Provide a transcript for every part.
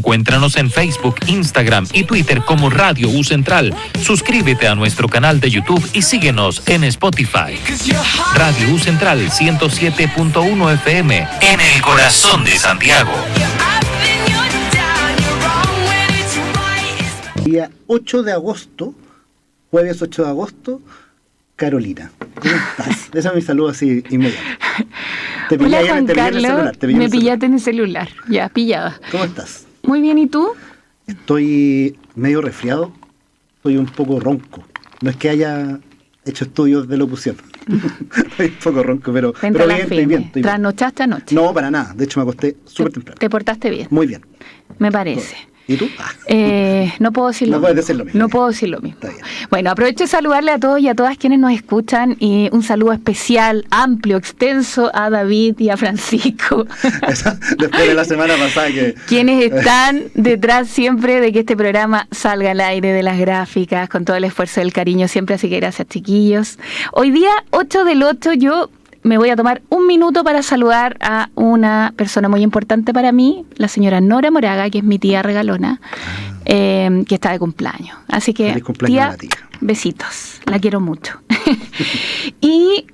Encuéntranos en Facebook, Instagram y Twitter como Radio U Central. Suscríbete a nuestro canal de YouTube y síguenos en Spotify. Radio U Central 107.1 FM en el corazón de Santiago. Día 8 de agosto, jueves 8 de agosto, Carolina. ¿Cómo estás? Ese es mi saludo así inmediato. Te pillé. Hola, Juan Carlos, me pillaste en el celular, ya, pillada. ¿Cómo estás? Muy bien, ¿y tú? Estoy medio resfriado, estoy un poco ronco. No es que haya hecho estudios de locución. Estoy un poco ronco, pero bien, estoy bien. ¿Trasnochaste anoche? No, para nada. De hecho, me acosté súper temprano. ¿Te portaste bien? Muy bien. Me parece. ¿Y tú? No puedo decir lo mismo. No puedes decir lo mismo. No puedo decir lo mismo. Bueno, aprovecho de saludarle a todos y a todas quienes nos escuchan y un saludo especial, amplio, extenso a David y a Francisco. Después de la semana pasada quienes están detrás siempre de que este programa salga al aire, de las gráficas, con todo el esfuerzo y el cariño siempre, así que gracias, chiquillos. Hoy día, 8/8, yo me voy a tomar un minuto para saludar a una persona muy importante para mí, la señora Nora Moraga, que es mi tía regalona, que está de cumpleaños. Así que, tía, besitos, la quiero mucho. Y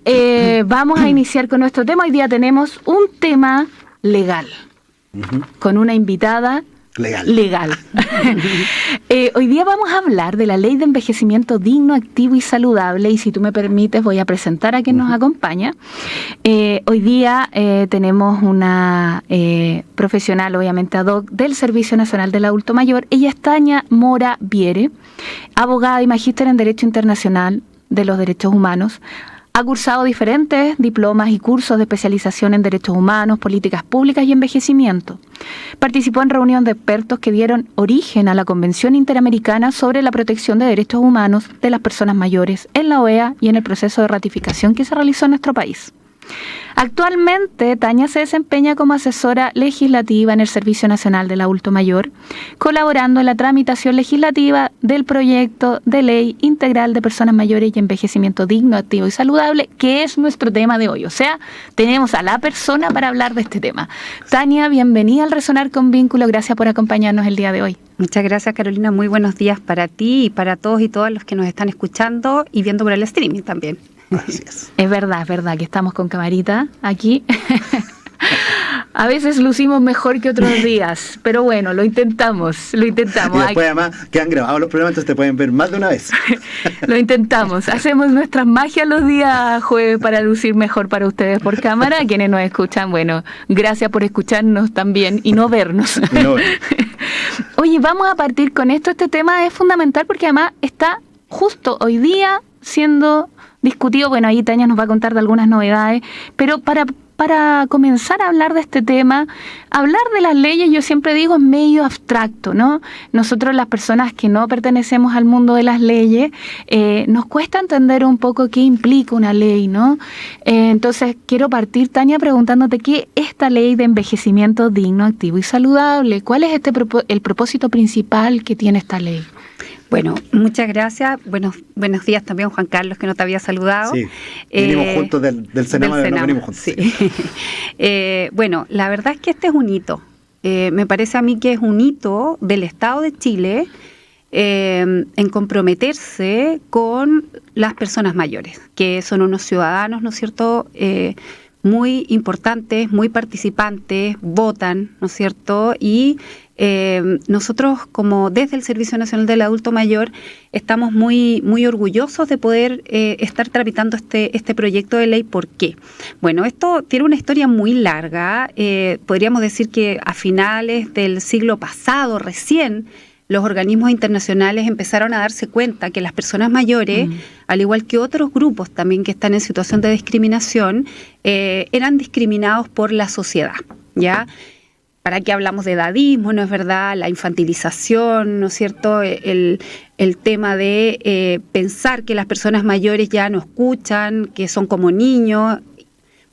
vamos a iniciar con nuestro tema. Hoy día tenemos un tema legal, con una invitada legal. Hoy día vamos a hablar de la Ley de Envejecimiento Digno, Activo y Saludable, y si tú me permites voy a presentar a quien nos acompaña. Hoy día tenemos una profesional, obviamente ad hoc, del Servicio Nacional del Adulto Mayor. Ella es Tania Mora Viere, abogada y magíster en Derecho Internacional de los Derechos Humanos. Ha cursado diferentes diplomas y cursos de especialización en derechos humanos, políticas públicas y envejecimiento. Participó en reuniones de expertos que dieron origen a la Convención Interamericana sobre la Protección de Derechos Humanos de las Personas Mayores en la OEA y en el proceso de ratificación que se realizó en nuestro país. Actualmente, Tania se desempeña como asesora legislativa en el Servicio Nacional del Adulto Mayor, colaborando en la tramitación legislativa del proyecto de ley integral de personas mayores y envejecimiento digno, activo y saludable, que es nuestro tema de hoy. O sea, tenemos a la persona para hablar de este tema. Tania, bienvenida al Resonar con Vínculo. Gracias por acompañarnos el día de hoy. Muchas gracias, Carolina. Muy buenos días para ti y para todos y todas los que nos están escuchando y viendo por el streaming también. Gracias. Es verdad que estamos con camarita aquí. A veces lucimos mejor que otros días, pero bueno, lo intentamos. Y después además quedan grabados los programas, entonces te pueden ver más de una vez. Lo intentamos, hacemos nuestras magias los días jueves para lucir mejor para ustedes por cámara. A quienes nos escuchan, bueno, gracias por escucharnos también y no vernos. Oye, vamos a partir con esto. Este tema es fundamental porque además está justo hoy día siendo discutido. Bueno, ahí Tania nos va a contar de algunas novedades, pero para comenzar a hablar de este tema, hablar de las leyes, yo siempre digo, es medio abstracto, ¿no? Nosotros, las personas que no pertenecemos al mundo de las leyes, nos cuesta entender un poco qué implica una ley, ¿no? Entonces, quiero partir, Tania, preguntándote qué es esta ley de envejecimiento digno, activo y saludable. ¿Cuál es el propósito principal que tiene esta ley? Bueno, muchas gracias. Buenos días también, Juan Carlos, que no te había saludado. Sí, venimos juntos del Senado, no venimos juntos. Sí. Bueno, la verdad es que este es un hito. Me parece a mí que es un hito del Estado de Chile en comprometerse con las personas mayores, que son unos ciudadanos, ¿no es cierto?, muy importantes, muy participantes, votan, ¿no es cierto?, y nosotros, como desde el Servicio Nacional del Adulto Mayor, estamos muy orgullosos de poder estar tramitando este proyecto de ley. ¿Por qué? Bueno, esto tiene una historia muy larga. Podríamos decir que a finales del siglo pasado, recién, los organismos internacionales empezaron a darse cuenta que las personas mayores, al igual que otros grupos también que están en situación de discriminación, eran discriminados por la sociedad, ¿ya? ¿Para qué hablamos de edadismo? ¿No es verdad? La infantilización, ¿no es cierto? El tema de pensar que las personas mayores ya no escuchan, que son como niños.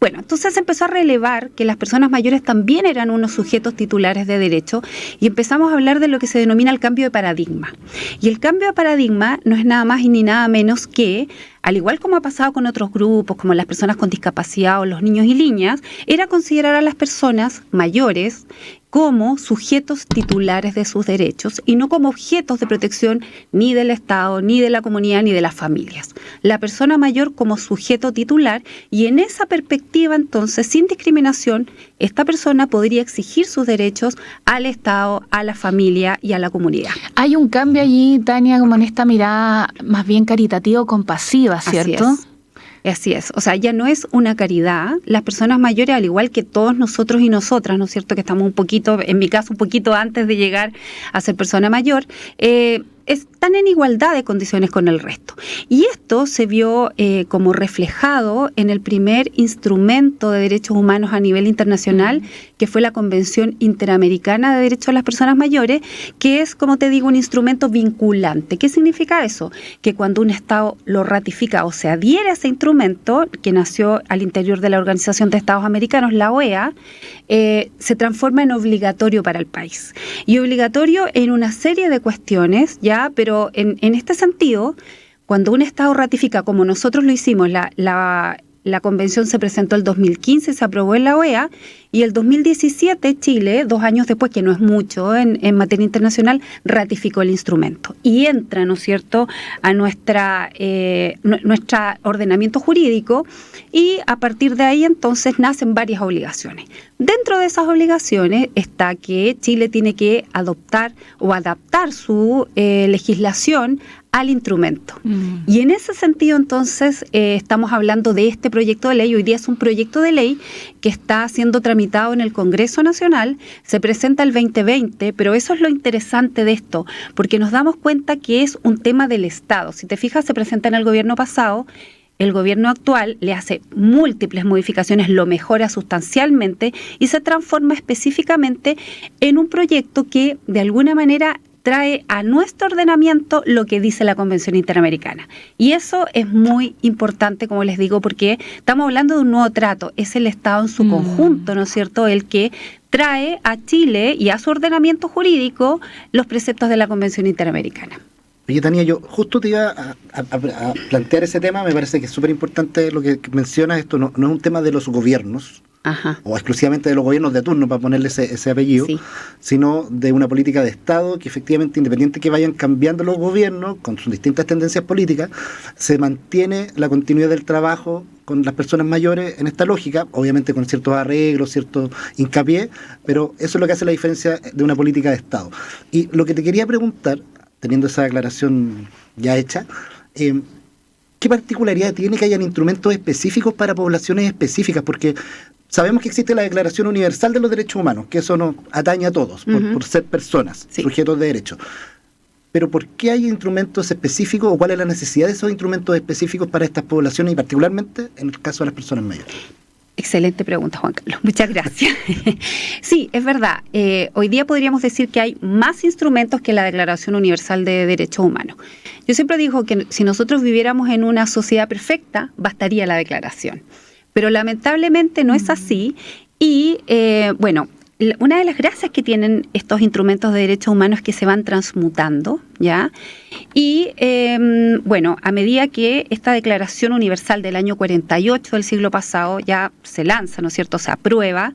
Bueno, entonces se empezó a relevar que las personas mayores también eran unos sujetos titulares de derecho y empezamos a hablar de lo que se denomina el cambio de paradigma. Y el cambio de paradigma no es nada más y ni nada menos que, al igual como ha pasado con otros grupos, como las personas con discapacidad o los niños y niñas, era considerar a las personas mayores como sujetos titulares de sus derechos y no como objetos de protección ni del Estado, ni de la comunidad, ni de las familias. La persona mayor como sujeto titular, y en esa perspectiva, entonces, sin discriminación, esta persona podría exigir sus derechos al Estado, a la familia y a la comunidad. Hay un cambio allí, Tania, como en esta mirada más bien caritativa o compasiva, ¿cierto? Así es, o sea, ya no es una caridad. Las personas mayores, al igual que todos nosotros y nosotras, ¿no es cierto?, que estamos un poquito, en mi caso, un poquito antes de llegar a ser persona mayor, están en igualdad de condiciones con el resto. Y esto se vio como reflejado en el primer instrumento de derechos humanos a nivel internacional, que fue la Convención Interamericana de Derechos de las Personas Mayores, que es, como te digo, un instrumento vinculante. ¿Qué significa eso? Que cuando un Estado lo ratifica o se adhiere a ese instrumento, que nació al interior de la Organización de Estados Americanos, la OEA, se transforma en obligatorio para el país. Y obligatorio en una serie de cuestiones, ¿ya? Pero en este sentido, cuando un Estado ratifica, como nosotros lo hicimos, la convención se presentó el 2015, se aprobó en la OEA, y el 2017 Chile, 2 años después, que no es mucho en materia internacional, ratificó el instrumento. Y entra, ¿no es cierto?, a nuestra ordenamiento jurídico, y a partir de ahí entonces nacen varias obligaciones. Dentro de esas obligaciones está que Chile tiene que adoptar o adaptar su legislación al instrumento. Y en ese sentido, entonces, estamos hablando de este proyecto de ley. Hoy día es un proyecto de ley que está siendo tramitado en el Congreso Nacional, se presenta el 2020, pero eso es lo interesante de esto, porque nos damos cuenta que es un tema del Estado. Si te fijas, se presenta en el gobierno pasado. El gobierno actual le hace múltiples modificaciones, lo mejora sustancialmente y se transforma específicamente en un proyecto que, de alguna manera, trae a nuestro ordenamiento lo que dice la Convención Interamericana. Y eso es muy importante, como les digo, porque estamos hablando de un nuevo trato. Es el Estado en su conjunto, ¿no es cierto?, el que trae a Chile y a su ordenamiento jurídico los preceptos de la Convención Interamericana. Oye, Tania, yo justo te iba a plantear ese tema. Me parece que es súper importante lo que mencionas. Esto no es un tema de los gobiernos, o exclusivamente de los gobiernos de turno, para ponerle ese apellido, sino de una política de Estado que efectivamente, independiente que vayan cambiando los gobiernos con sus distintas tendencias políticas, se mantiene la continuidad del trabajo con las personas mayores en esta lógica, obviamente con ciertos arreglos, cierto hincapié, pero eso es lo que hace la diferencia de una política de Estado. Y lo que te quería preguntar, teniendo esa aclaración ya hecha, ¿qué particularidad tiene que hayan instrumentos específicos para poblaciones específicas? Porque sabemos que existe la Declaración Universal de los Derechos Humanos, que eso nos atañe a todos, por ser personas, sujetos de derechos. Pero ¿por qué hay instrumentos específicos o cuál es la necesidad de esos instrumentos específicos para estas poblaciones y particularmente en el caso de las personas mayores? Excelente pregunta, Juan Carlos. Muchas gracias. Sí, es verdad. Hoy día podríamos decir que hay más instrumentos que la Declaración Universal de Derechos Humanos. Yo siempre digo que si nosotros viviéramos en una sociedad perfecta, bastaría la declaración. Pero lamentablemente no es así. Y, una de las gracias que tienen estos instrumentos de derechos humanos es que se van transmutando, ¿ya? Y, a medida que esta Declaración Universal del año 48 del siglo pasado ya se lanza, ¿no es cierto?, se aprueba,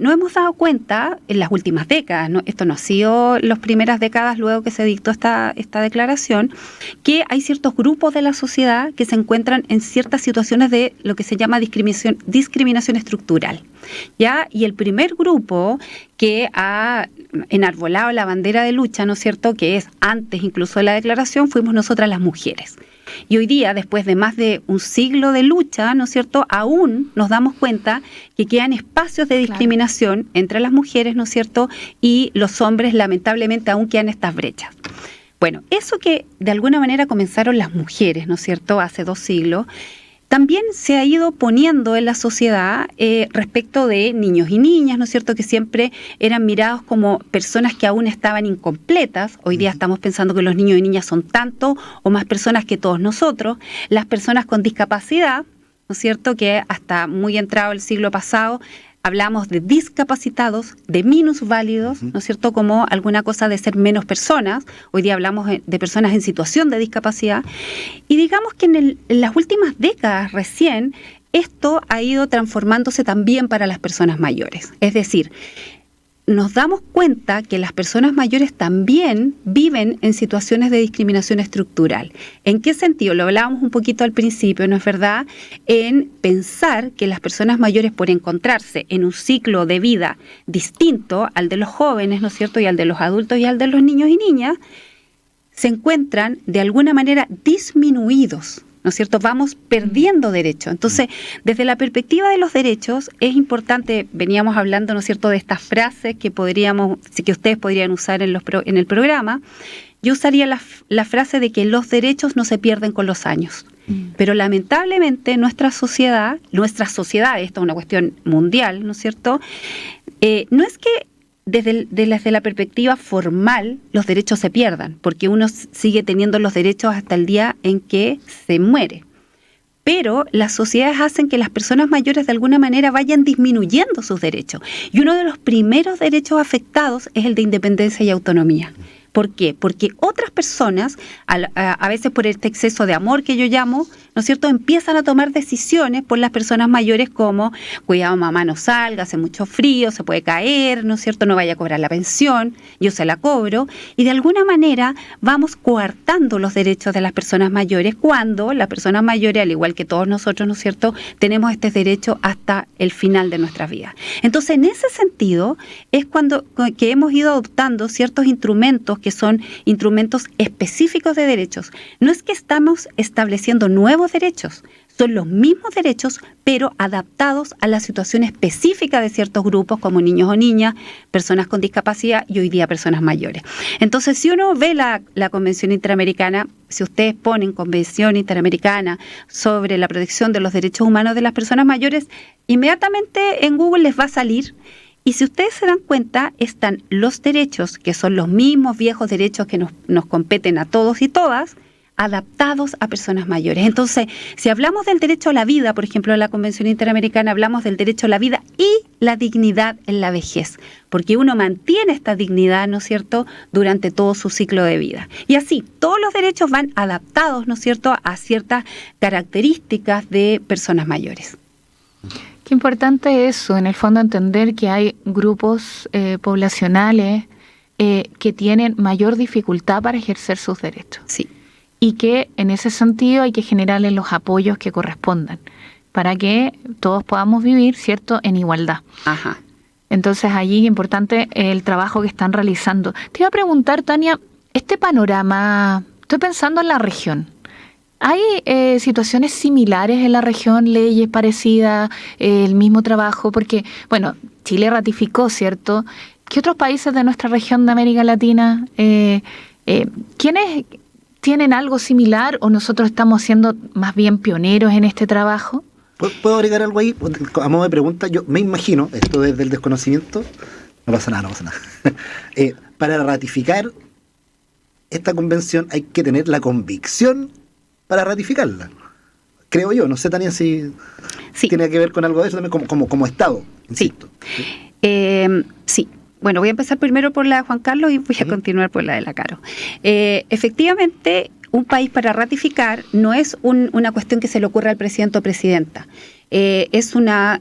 nos hemos dado cuenta en las últimas décadas, ¿no? Esto no ha sido las primeras décadas luego que se dictó esta declaración, que hay ciertos grupos de la sociedad que se encuentran en ciertas situaciones de lo que se llama discriminación estructural, ¿ya? Y el primer grupo que ha enarbolado la bandera de lucha, ¿no es cierto?, que es antes incluso de la declaración, fuimos nosotras las mujeres. Y hoy día, después de más de un siglo de lucha, ¿no es cierto?, aún nos damos cuenta que quedan espacios de discriminación entre las mujeres, ¿no es cierto?, y los hombres, lamentablemente, aún quedan estas brechas. Bueno, eso que de alguna manera comenzaron las mujeres, ¿no es cierto?, hace 2 siglos, también se ha ido poniendo en la sociedad respecto de niños y niñas, ¿no es cierto?, que siempre eran mirados como personas que aún estaban incompletas. Hoy día estamos pensando que los niños y niñas son tanto o más personas que todos nosotros. Las personas con discapacidad, ¿no es cierto?, que hasta muy entrado el siglo pasado hablamos de discapacitados, de minusválidos, ¿no es cierto?, como alguna cosa de ser menos personas. Hoy día hablamos de personas en situación de discapacidad. Y digamos que en las últimas décadas recién, esto ha ido transformándose también para las personas mayores. Es decir, nos damos cuenta que las personas mayores también viven en situaciones de discriminación estructural. ¿En qué sentido? Lo hablábamos un poquito al principio, ¿no es verdad? En pensar que las personas mayores, por encontrarse en un ciclo de vida distinto al de los jóvenes, ¿no es cierto?, y al de los adultos y al de los niños y niñas, se encuentran de alguna manera disminuidos, ¿no es cierto? Vamos perdiendo derechos. Entonces, desde la perspectiva de los derechos, es importante, veníamos hablando, ¿no es cierto?, de estas frases que ustedes podrían usar en el programa. Yo usaría la frase de que los derechos no se pierden con los años. Pero lamentablemente nuestra sociedad, esta es una cuestión mundial, ¿no es cierto?, no es que desde la perspectiva formal los derechos se pierdan, porque uno sigue teniendo los derechos hasta el día en que se muere. Pero las sociedades hacen que las personas mayores de alguna manera vayan disminuyendo sus derechos. Y uno de los primeros derechos afectados es el de independencia y autonomía. ¿Por qué? Porque otras personas, a veces por este exceso de amor que yo llamo, ¿no es cierto?, empiezan a tomar decisiones por las personas mayores como, cuidado, mamá, no salga, hace mucho frío, se puede caer, ¿no es cierto?, no vaya a cobrar la pensión, yo se la cobro, y de alguna manera vamos coartando los derechos de las personas mayores cuando las personas mayores, al igual que todos nosotros, ¿no es cierto?, tenemos este derecho hasta el final de nuestras vidas. Entonces, en ese sentido, es que hemos ido adoptando ciertos instrumentos que son instrumentos específicos de derechos. No es que estamos estableciendo nuevos derechos, son los mismos derechos, pero adaptados a la situación específica de ciertos grupos como niños o niñas, personas con discapacidad y hoy día personas mayores. Entonces, si uno ve la Convención Interamericana, si ustedes ponen Convención Interamericana sobre la protección de los derechos humanos de las personas mayores, inmediatamente en Google les va a salir. Y si ustedes se dan cuenta, están los derechos, que son los mismos viejos derechos que nos competen a todos y todas, adaptados a personas mayores. Entonces, si hablamos del derecho a la vida, por ejemplo, en la Convención Interamericana hablamos del derecho a la vida y la dignidad en la vejez, porque uno mantiene esta dignidad, ¿no es cierto?, durante todo su ciclo de vida. Y así, todos los derechos van adaptados, ¿no es cierto?, a ciertas características de personas mayores. Qué importante eso, en el fondo entender que hay grupos poblacionales que tienen mayor dificultad para ejercer sus derechos. Sí. Y que en ese sentido hay que generarles los apoyos que correspondan para que todos podamos vivir, ¿cierto?, en igualdad. Ajá. Entonces allí es importante el trabajo que están realizando. Te iba a preguntar, Tania, este panorama, estoy pensando en la región. ¿Hay situaciones similares en la región, leyes parecidas, el mismo trabajo? Porque, bueno, Chile ratificó, ¿cierto? ¿Qué otros países de nuestra región de América Latina, quiénes tienen algo similar o nosotros estamos siendo más bien pioneros en este trabajo? ¿Puedo agregar algo ahí? A modo de pregunta, yo me imagino, esto desde el desconocimiento, no pasa nada. Para ratificar esta convención hay que tener la convicción para ratificarla. Creo yo, no sé, Tania, si tiene que ver con algo de eso también como Estado, insisto. Sí. Bueno, voy a empezar primero por la de Juan Carlos y voy a continuar por la de la Caro. Efectivamente, un país para ratificar no es una cuestión que se le ocurra al presidente o presidenta. Es una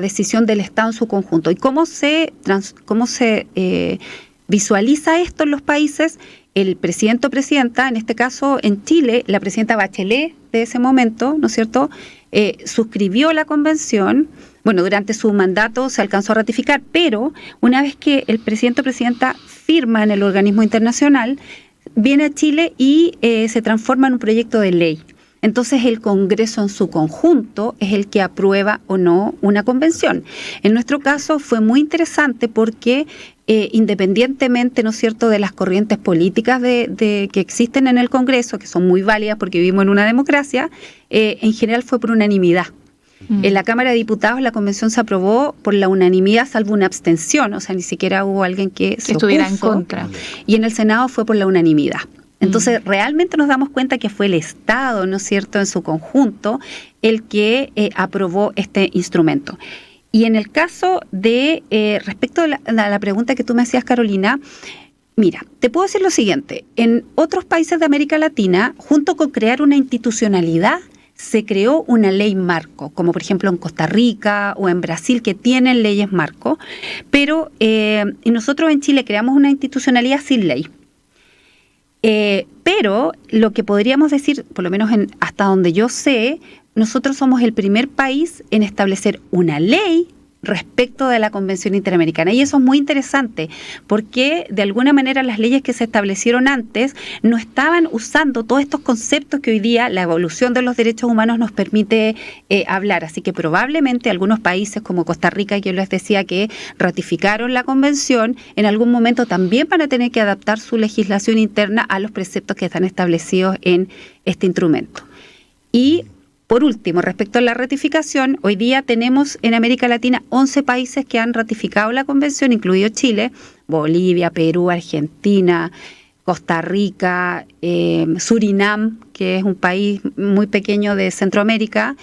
decisión del Estado en su conjunto. ¿Y cómo se visualiza esto en los países? El presidente o presidenta, en este caso en Chile, la presidenta Bachelet de ese momento, ¿no es cierto?, suscribió la convención. Bueno, durante su mandato se alcanzó a ratificar, pero una vez que el presidente o presidenta firma en el organismo internacional, viene a Chile y se transforma en un proyecto de ley. Entonces el Congreso en su conjunto es el que aprueba o no una convención. En nuestro caso fue muy interesante porque independientemente, ¿no es cierto?, de las corrientes políticas que existen en el Congreso, que son muy válidas porque vivimos en una democracia, en general fue por unanimidad. En la Cámara de Diputados la convención se aprobó por la unanimidad, salvo una abstención, o sea, ni siquiera hubo alguien que se estuviera opuso, en contra. Y en el Senado fue por la unanimidad. Entonces, realmente nos damos cuenta que fue el Estado, ¿no es cierto?, en su conjunto, el que aprobó este instrumento. Y en el caso de, respecto a la pregunta que tú me hacías, Carolina, mira, te puedo decir lo siguiente. En otros países de América Latina, junto con crear una institucionalidad, se creó una ley marco, como por ejemplo en Costa Rica o en Brasil, que tienen leyes marco, pero y nosotros en Chile creamos una institucionalidad sin ley. Pero lo que podríamos decir, por lo menos hasta donde yo sé, nosotros somos el primer país en establecer una ley respecto de la Convención Interamericana. Y eso es muy interesante, porque de alguna manera las leyes que se establecieron antes no estaban usando todos estos conceptos que hoy día la evolución de los derechos humanos nos permite hablar. Así que probablemente algunos países como Costa Rica, que yo les decía que ratificaron la Convención, en algún momento también van a tener que adaptar su legislación interna a los preceptos que están establecidos en este instrumento. Y por último, respecto a la ratificación, hoy día tenemos en América Latina 11 países que han ratificado la Convención, incluido Chile, Bolivia, Perú, Argentina, Costa Rica, Surinam, que es un país muy pequeño de Centroamérica,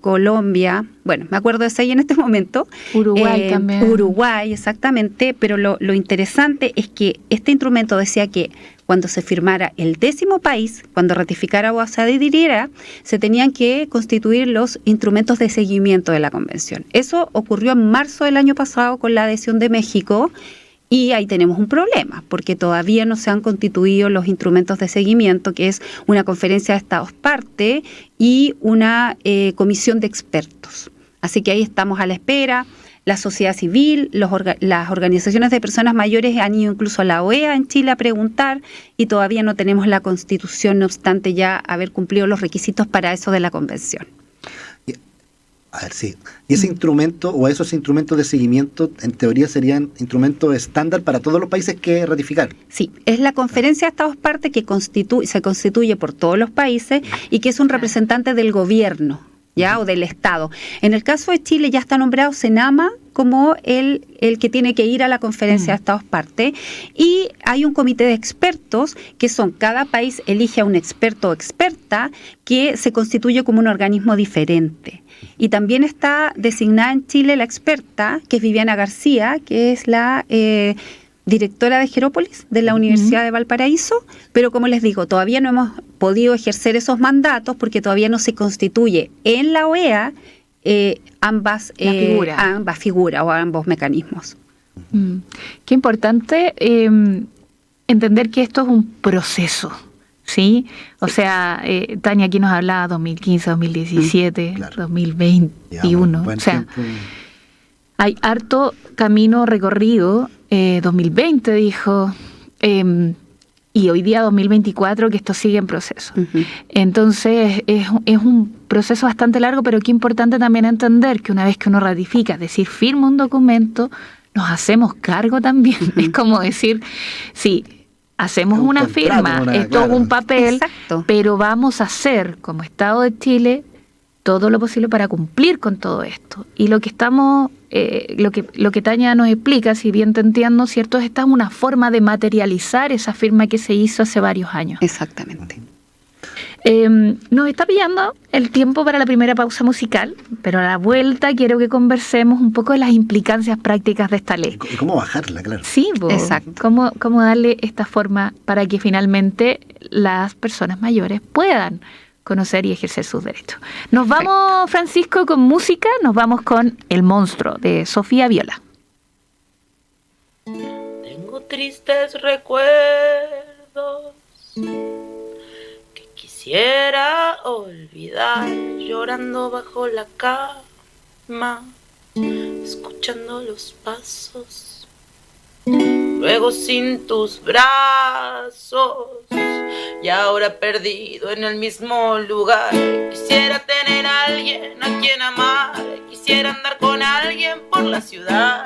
Colombia, bueno, me acuerdo de 6 en este momento. Uruguay también. Uruguay, exactamente, pero lo interesante es que este instrumento decía que cuando se firmara el 10º país, cuando ratificara o se adhiriera, se tenían que constituir los instrumentos de seguimiento de la Convención. Eso ocurrió en marzo del año pasado con la adhesión de México, y ahí tenemos un problema, porque todavía no se han constituido los instrumentos de seguimiento, que es una conferencia de Estados parte y una comisión de expertos. Así que ahí estamos a la espera. La sociedad civil, las organizaciones de personas mayores han ido incluso a la OEA en Chile a preguntar, y todavía no tenemos la Constitución, no obstante ya haber cumplido los requisitos para eso de la Convención. A ver, sí. Y ese instrumento o esos instrumentos de seguimiento, en teoría, serían instrumentos estándar para todos los países que ratificaron. Sí, es la conferencia de Estados parte que se constituye por todos los países y que es un representante del gobierno, ¿ya? O del Estado. En el caso de Chile ya está nombrado CENAMA como el que tiene que ir a la conferencia de Estados parte, y hay un comité de expertos que son, cada país elige a un experto o experta que se constituye como un organismo diferente. Y también está designada en Chile la experta, que es Viviana García, que es la directora de Jerópolis, de la Universidad de Valparaíso, pero como les digo, todavía no hemos podido ejercer esos mandatos porque todavía no se constituye en la OEA ambas figuras o ambos mecanismos. Qué importante entender que esto es un proceso, ¿sí? O sea, Tania aquí nos hablaba 2015, 2017, claro. 2021. O sea, hay harto camino recorrido. 2020 dijo, y hoy día 2024, que esto sigue en proceso. Entonces es un proceso bastante largo, pero qué importante también entender que una vez que uno ratifica, es decir, firma un documento, nos hacemos cargo también. Es como decir, sí, hacemos una firma, esto es un papel, exacto, pero vamos a hacer como Estado de Chile todo lo posible para cumplir con todo esto. Y lo que estamos, lo que Tania nos explica, si bien te entiendo, ¿cierto? Esta es una forma de materializar esa firma que se hizo hace varios años. Exactamente. Nos está pillando el tiempo para la primera pausa musical, pero a la vuelta quiero que conversemos un poco de las implicancias prácticas de esta ley. ¿Y cómo bajarla, claro? Sí, exacto. Cómo darle esta forma para que finalmente las personas mayores puedan conocer y ejercer sus derechos. Nos vamos, Francisco, con música. Nos vamos con El Monstruo, de Sofía Viola. Tengo tristes recuerdos que quisiera olvidar, llorando bajo la cama, escuchando los pasos, luego sin tus brazos, y ahora perdido en el mismo lugar. Quisiera tener a alguien a quien amar, quisiera andar con alguien por la ciudad.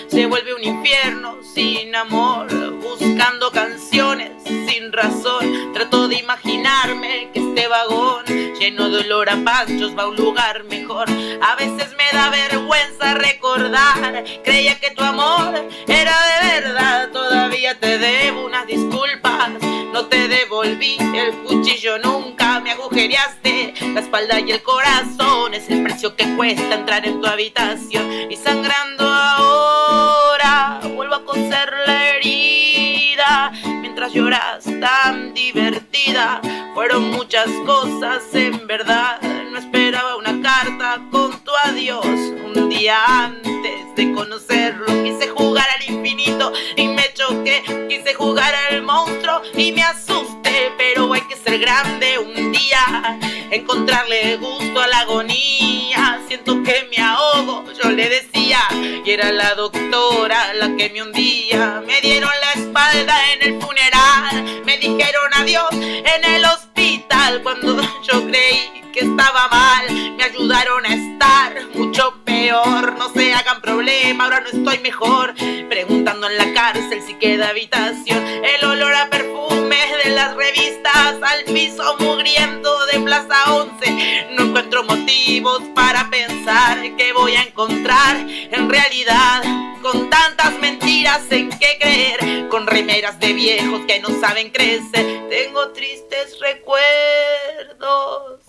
Se vuelve un infierno sin amor, buscando canciones sin razón. Trato de imaginarme que este vagón lleno de olor a panchos va a un lugar mejor. A veces me da vergüenza recordar, creía que tu amor era de verdad. Todavía te debo unas disculpas, no te devolví el cuchillo nunca. Me agujereaste la espalda y el corazón, es el precio que cuesta entrar en tu habitación. Y sangrando ahora vuelvo a coser la herida, mientras mientras lloras tan divertida. Fueron muchas cosas, en verdad. No esperaba una carta con tu adiós. Un día antes de conocerlo quise jugar al infinito y me choqué. Quise jugar al monstruo y me asusté. Pero hay que ser grande un día, encontrarle gusto a la agonía. Siento que me ahogo, yo le decía, y era la doctora la que me hundía. Me dieron la espalda en el funeral, me dijeron adiós en el hospital. Cuando yo creí que estaba mal, me ayudaron a estar mucho peor. No se hagan problema, ahora no estoy mejor. Preguntando en la cárcel si queda habitación. El olor a perfume de las revistas, al piso mugriento de Plaza 11. No encuentro motivos para pensar que voy a encontrar en realidad. Con tantas mentiras en qué creer, con remeras de viejos que no saben crecer. Tengo tristes recuerdos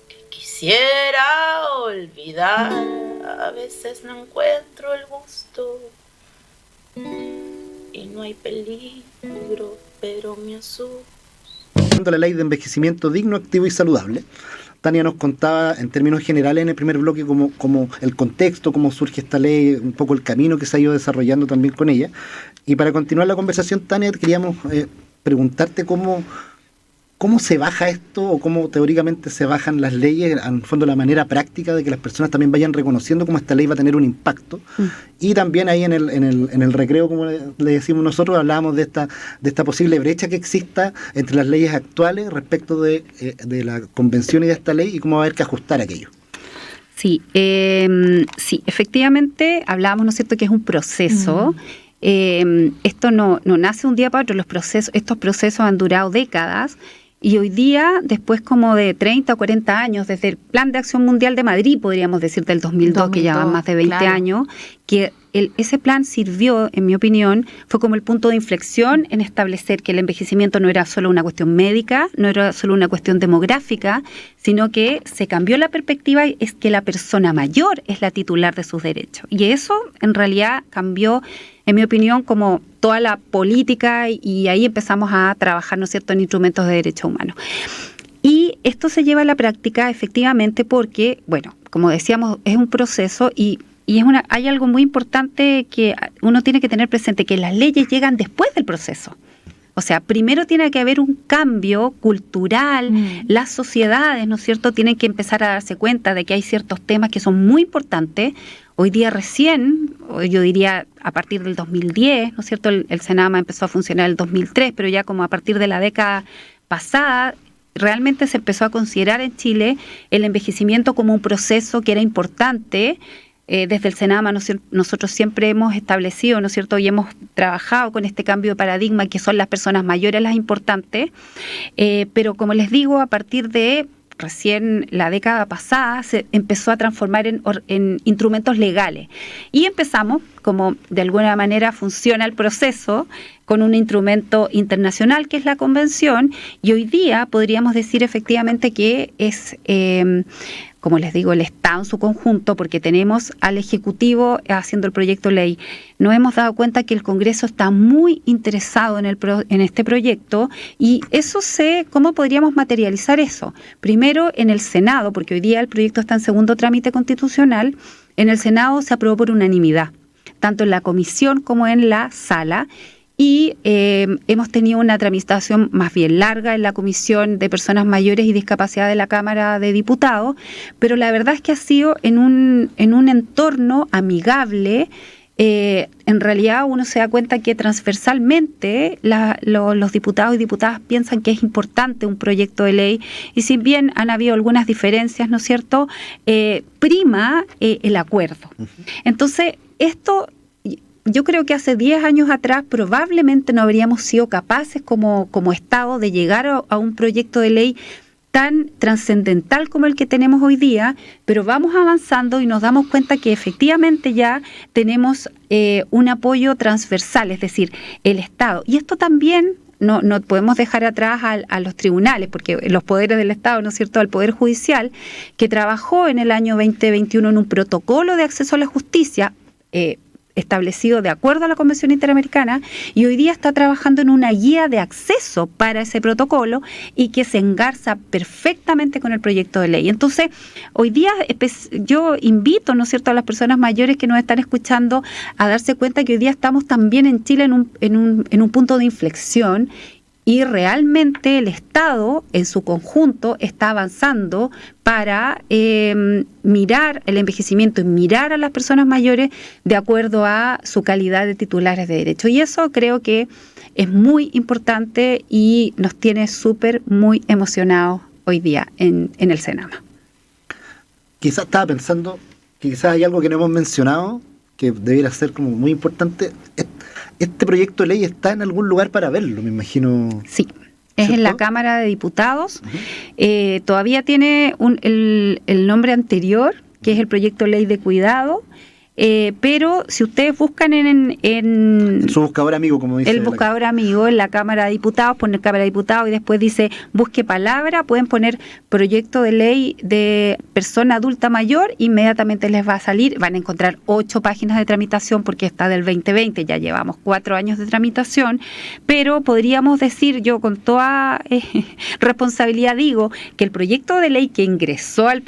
que quisiera olvidar. A veces no encuentro el gusto y no hay peligro, pero me asusto. La ley de envejecimiento digno, activo y saludable. Tania nos contaba en términos generales en el primer bloque como el contexto, cómo surge esta ley, un poco el camino que se ha ido desarrollando también con ella. Y para continuar la conversación, Tania, queríamos preguntarte cómo se baja esto, o cómo teóricamente se bajan las leyes, en el fondo la manera práctica de que las personas también vayan reconociendo cómo esta ley va a tener un impacto. Y también ahí en el recreo, como le decimos nosotros, hablábamos de esta posible brecha que exista entre las leyes actuales respecto de la convención y de esta ley, y cómo va a haber que ajustar aquello. Sí, sí, efectivamente hablábamos, ¿no es cierto?, que es un proceso. Esto no nace un día para otro. Estos procesos han durado décadas. Y hoy día, después como de 30 o 40 años, desde el Plan de Acción Mundial de Madrid, podríamos decir del 2002, que ya van más de 20 años, que ese plan sirvió, en mi opinión, fue como el punto de inflexión en establecer que el envejecimiento no era solo una cuestión médica, no era solo una cuestión demográfica, sino que se cambió la perspectiva, es que la persona mayor es la titular de sus derechos. Y eso, en realidad, cambió, en mi opinión, como toda la política, y ahí empezamos a trabajar, ¿no es cierto?, en instrumentos de derechos humanos. Y esto se lleva a la práctica efectivamente porque, bueno, como decíamos, es un proceso y hay algo muy importante que uno tiene que tener presente, que las leyes llegan después del proceso. O sea, primero tiene que haber un cambio cultural, las sociedades, ¿no es cierto?, tienen que empezar a darse cuenta de que hay ciertos temas que son muy importantes. Hoy día recién, yo diría a partir del 2010, ¿no es cierto?, el Senama empezó a funcionar en el 2003, pero ya como a partir de la década pasada, realmente se empezó a considerar en Chile el envejecimiento como un proceso que era importante. Desde el Senama nosotros siempre hemos establecido, ¿no es cierto?, y hemos trabajado con este cambio de paradigma, que son las personas mayores las importantes, pero como les digo, a partir de recién la década pasada se empezó a transformar en instrumentos legales. Y empezamos, como de alguna manera funciona el proceso, con un instrumento internacional que es la Convención, y hoy día podríamos decir efectivamente que es, como les digo, el Estado en su conjunto, porque tenemos al Ejecutivo haciendo el proyecto de ley. Nos hemos dado cuenta que el Congreso está muy interesado en este proyecto, y ¿cómo podríamos materializar eso? Primero en el Senado, porque hoy día el proyecto está en segundo trámite constitucional. En el Senado se aprobó por unanimidad, tanto en la comisión como en la sala, y hemos tenido una tramitación más bien larga en la Comisión de Personas Mayores y Discapacidad de la Cámara de Diputados, pero la verdad es que ha sido en un entorno amigable. En realidad uno se da cuenta que transversalmente los diputados y diputadas piensan que es importante un proyecto de ley, y si bien han habido algunas diferencias, ¿no es cierto?, prima el acuerdo. Entonces, yo creo que hace 10 años atrás probablemente no habríamos sido capaces como Estado de llegar a un proyecto de ley tan trascendental como el que tenemos hoy día, pero vamos avanzando y nos damos cuenta que efectivamente ya tenemos un apoyo transversal, es decir, el Estado. Y esto también no podemos dejar atrás a los tribunales, porque los poderes del Estado, ¿no es cierto?, al Poder Judicial, que trabajó en el año 2021 en un protocolo de acceso a la justicia, establecido de acuerdo a la Convención Interamericana y hoy día está trabajando en una guía de acceso para ese protocolo y que se engarza perfectamente con el proyecto de ley. Entonces, hoy día yo invito, ¿no es cierto?, a las personas mayores que nos están escuchando a darse cuenta que hoy día estamos también en Chile en un punto de inflexión. Y realmente el Estado en su conjunto está avanzando para mirar el envejecimiento y mirar a las personas mayores de acuerdo a su calidad de titulares de derecho. Y eso creo que es muy importante y nos tiene muy emocionados hoy día en el Senama. Quizás estaba pensando que quizás hay algo que no hemos mencionado que debiera ser como muy importante. Este proyecto de ley está en algún lugar para verlo, me imagino. Sí, es ¿cierto? En la Cámara de Diputados. Uh-huh. Todavía tiene el nombre anterior, que es el proyecto de ley de cuidado, pero si ustedes buscan en su buscador amigo, como dice. El buscador amigo en la Cámara de Diputados, poner Cámara de Diputados y después dice busque palabra, pueden poner proyecto de ley de persona adulta mayor, inmediatamente les va a salir, van a encontrar 8 páginas de tramitación porque está del 2020, ya llevamos 4 años de tramitación, pero podríamos decir, yo con toda responsabilidad digo, que el proyecto de ley que ingresó al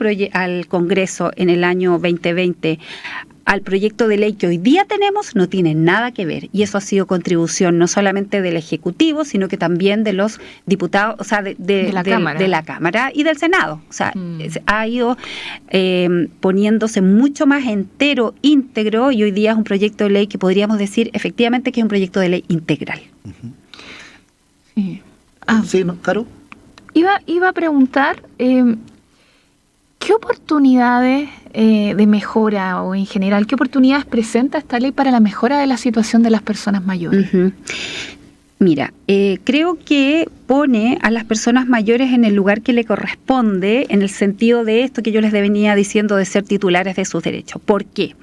Congreso en el año 2020 al proyecto de ley que hoy día tenemos no tiene nada que ver, y eso ha sido contribución no solamente del Ejecutivo, sino que también de los diputados, o sea, de la Cámara y del Senado. O sea, ha ido poniéndose mucho más entero, íntegro, y hoy día es un proyecto de ley que podríamos decir efectivamente que es un proyecto de ley integral. Uh-huh. Sí. Sí, ¿no, Caro? Iba a preguntar, ¿qué oportunidades de mejora o en general, qué oportunidades presenta esta ley para la mejora de la situación de las personas mayores? Uh-huh. Mira, creo que pone a las personas mayores en el lugar que le corresponde, en el sentido de esto que yo les venía diciendo de ser titulares de sus derechos. ¿Por qué?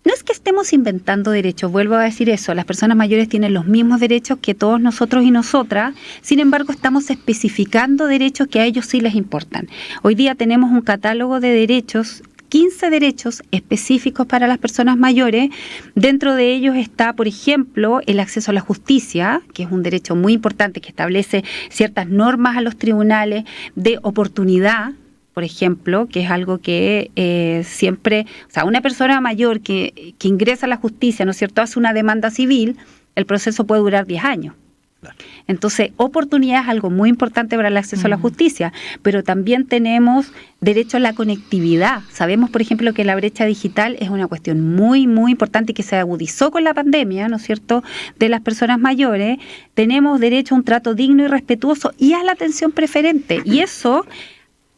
No es que estemos inventando derechos, vuelvo a decir eso, las personas mayores tienen los mismos derechos que todos nosotros y nosotras, sin embargo estamos especificando derechos que a ellos sí les importan. Hoy día tenemos un catálogo de derechos, 15 derechos específicos para las personas mayores. Dentro de ellos está, por ejemplo, el acceso a la justicia, que es un derecho muy importante que establece ciertas normas a los tribunales de oportunidad, por ejemplo, que es algo que siempre, o sea, una persona mayor que ingresa a la justicia, ¿no es cierto?, hace una demanda civil, el proceso puede durar 10 años. Claro. Entonces, oportunidad es algo muy importante para el acceso a la justicia, pero también tenemos derecho a la conectividad. Sabemos, por ejemplo, que la brecha digital es una cuestión muy, muy importante y que se agudizó con la pandemia, ¿no es cierto?, de las personas mayores. Tenemos derecho a un trato digno y respetuoso y a la atención preferente, y eso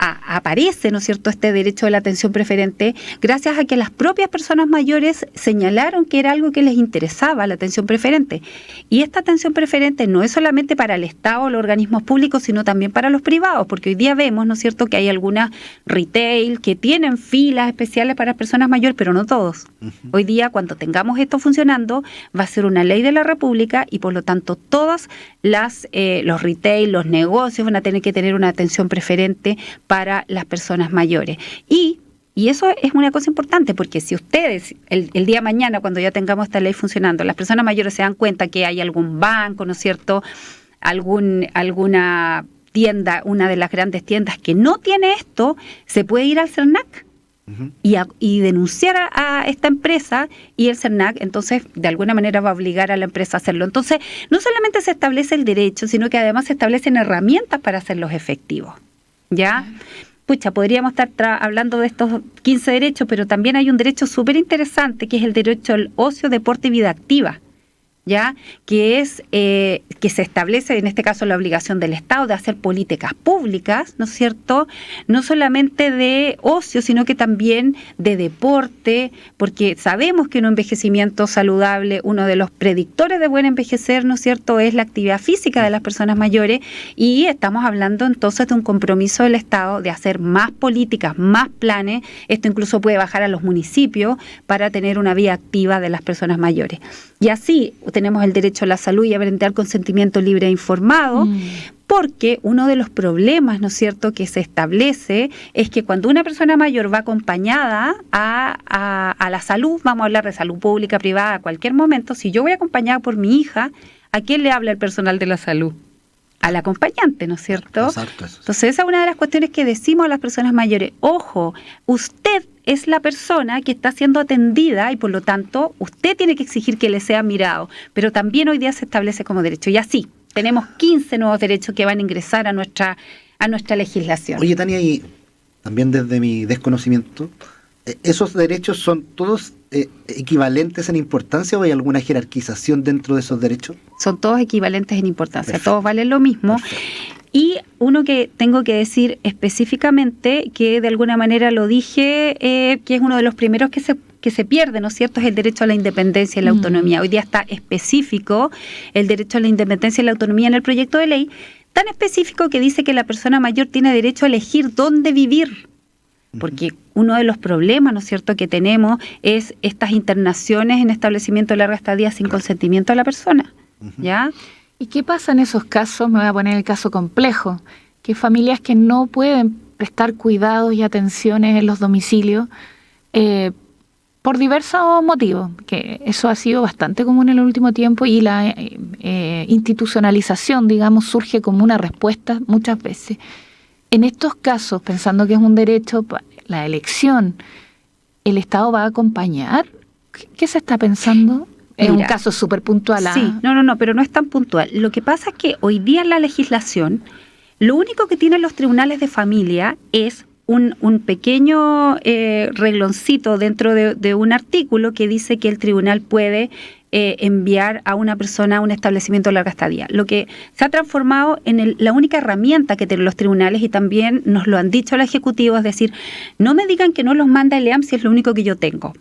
aparece, ¿no es cierto?, este derecho de la atención preferente gracias a que las propias personas mayores señalaron que era algo que les interesaba, la atención preferente. Y esta atención preferente no es solamente para el Estado o los organismos públicos, sino también para los privados, porque hoy día vemos, ¿no es cierto?, que hay algunas retail que tienen filas especiales para personas mayores, pero no todos. Uh-huh. Hoy día, cuando tengamos esto funcionando, va a ser una ley de la República y por lo tanto todas los retail, los negocios van a tener que tener una atención preferente para las personas mayores. Y eso es una cosa importante, porque si ustedes, el día de mañana, cuando ya tengamos esta ley funcionando, las personas mayores se dan cuenta que hay algún banco, ¿no es cierto?, alguna tienda, una de las grandes tiendas que no tiene esto, se puede ir al CERNAC y denunciar a esta empresa, y el CERNAC entonces de alguna manera va a obligar a la empresa a hacerlo. Entonces, no solamente se establece el derecho, sino que además se establecen herramientas para hacerlos efectivos. ¿Ya? Pucha, podríamos estar hablando de estos 15 derechos, pero también hay un derecho súper interesante, que es el derecho al ocio, deporte y vida activa, ¿ya? Que es que se establece, en este caso, la obligación del Estado de hacer políticas públicas, ¿no es cierto?, no solamente de ocio, sino que también de deporte, porque sabemos que un envejecimiento saludable, uno de los predictores de buen envejecer, ¿no es cierto?, es la actividad física de las personas mayores, y estamos hablando entonces de un compromiso del Estado de hacer más políticas, más planes. Esto incluso puede bajar a los municipios para tener una vida activa de las personas mayores. Y así tenemos el derecho a la salud y a brindar consentimiento libre e informado, porque uno de los problemas, ¿no es cierto?, que se establece es que cuando una persona mayor va acompañada a la salud, vamos a hablar de salud pública, privada, a cualquier momento, si yo voy acompañada por mi hija, ¿a quién le habla el personal de la salud? Al acompañante, ¿no es cierto? Exacto, eso. Entonces esa es una de las cuestiones que decimos a las personas mayores. Ojo, usted es la persona que está siendo atendida y por lo tanto usted tiene que exigir que le sea mirado, pero también hoy día se establece como derecho. Y así, tenemos 15 nuevos derechos que van a ingresar a nuestra legislación. Oye, Tania, y también desde mi desconocimiento, ¿esos derechos son todos equivalentes en importancia o hay alguna jerarquización dentro de esos derechos? Son todos equivalentes en importancia, Perfecto. Todos valen lo mismo. Perfecto. Y uno que tengo que decir específicamente, que de alguna manera lo dije, que es uno de los primeros que se pierde, ¿no es cierto?, es el derecho a la independencia y la autonomía. Hoy día está específico el derecho a la independencia y la autonomía en el proyecto de ley, tan específico que dice que la persona mayor tiene derecho a elegir dónde vivir. Porque uno de los problemas, ¿no es cierto?, que tenemos es estas internaciones en establecimiento de larga estadía sin consentimiento de la persona, ¿ya? ¿Y qué pasa en esos casos? Me voy a poner el caso complejo, que familias que no pueden prestar cuidados y atenciones en los domicilios por diversos motivos, que eso ha sido bastante común en el último tiempo y la institucionalización, digamos, surge como una respuesta muchas veces. En estos casos, pensando que es un derecho, la elección, ¿el Estado va a acompañar? ¿Qué se está pensando? Es un caso súper puntual. Sí, no, pero no es tan puntual. Lo que pasa es que hoy día en la legislación, lo único que tienen los tribunales de familia es un pequeño regloncito dentro de un artículo que dice que el tribunal puede enviar a una persona a un establecimiento de larga estadía. Lo que se ha transformado en la única herramienta que tienen los tribunales, y también nos lo han dicho el Ejecutivo, es decir, no me digan que no los manda el EAM si es lo único que yo tengo.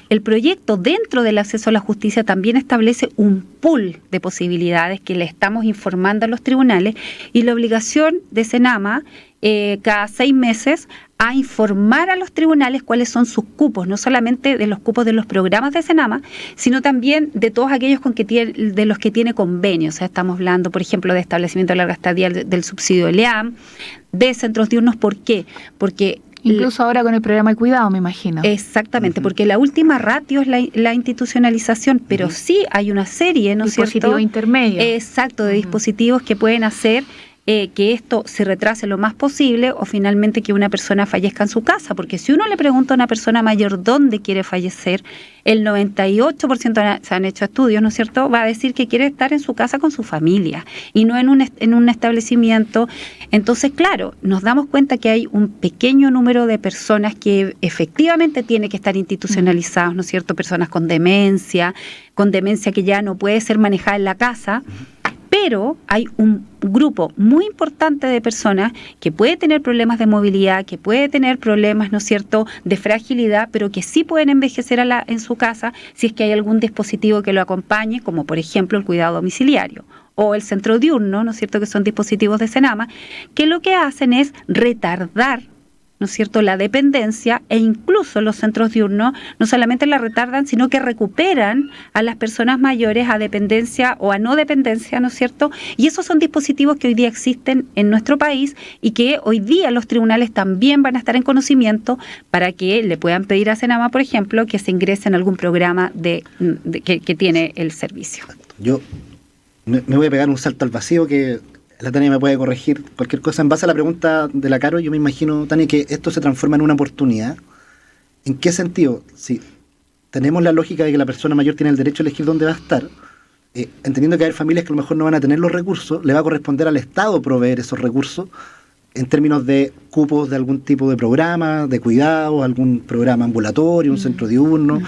El proyecto dentro del acceso a la justicia también establece un pool de posibilidades que le estamos informando a los tribunales, y la obligación de Senama cada 6 meses a informar a los tribunales cuáles son sus cupos, no solamente de los cupos de los programas de Senama, sino también de todos aquellos de los que tiene convenio. O sea, estamos hablando, por ejemplo, de establecimiento de larga estadía del subsidio del EAM, de centros diurnos. ¿Por qué? Porque incluso ahora con el programa de cuidado, me imagino. Exactamente, porque la última ratio es la institucionalización, pero sí hay una serie, ¿no es cierto? Dispositivos intermedios. Exacto, de dispositivos que pueden hacer que esto se retrase lo más posible o finalmente que una persona fallezca en su casa, porque si uno le pregunta a una persona mayor dónde quiere fallecer, el 98%, se han hecho estudios, ¿no es cierto?, va a decir que quiere estar en su casa con su familia y no en un establecimiento. Entonces, claro, nos damos cuenta que hay un pequeño número de personas que efectivamente tiene que estar institucionalizados, ¿no es cierto?, personas con demencia que ya no puede ser manejada en la casa. Pero hay un grupo muy importante de personas que puede tener problemas de movilidad, que puede tener problemas, ¿no es cierto?, de fragilidad, pero que sí pueden envejecer en su casa si es que hay algún dispositivo que lo acompañe, como por ejemplo el cuidado domiciliario o el centro diurno, ¿no es cierto?, que son dispositivos de Senama, que lo que hacen es retardar, ¿no es cierto?, la dependencia, e incluso los centros diurnos no solamente la retardan, sino que recuperan a las personas mayores a dependencia o a no dependencia, ¿no es cierto? Y esos son dispositivos que hoy día existen en nuestro país y que hoy día los tribunales también van a estar en conocimiento para que le puedan pedir a Senama, por ejemplo, que se ingrese en algún programa que tiene el servicio. Yo me voy a pegar un salto al vacío que la Tania me puede corregir cualquier cosa. En base a la pregunta de la Caro, yo me imagino, Tania, que esto se transforma en una oportunidad. ¿En qué sentido? Si tenemos la lógica de que la persona mayor tiene el derecho a elegir dónde va a estar, entendiendo que hay familias que a lo mejor no van a tener los recursos, le va a corresponder al Estado proveer esos recursos en términos de cupos de algún tipo de programa, de cuidados, algún programa ambulatorio, un centro diurno.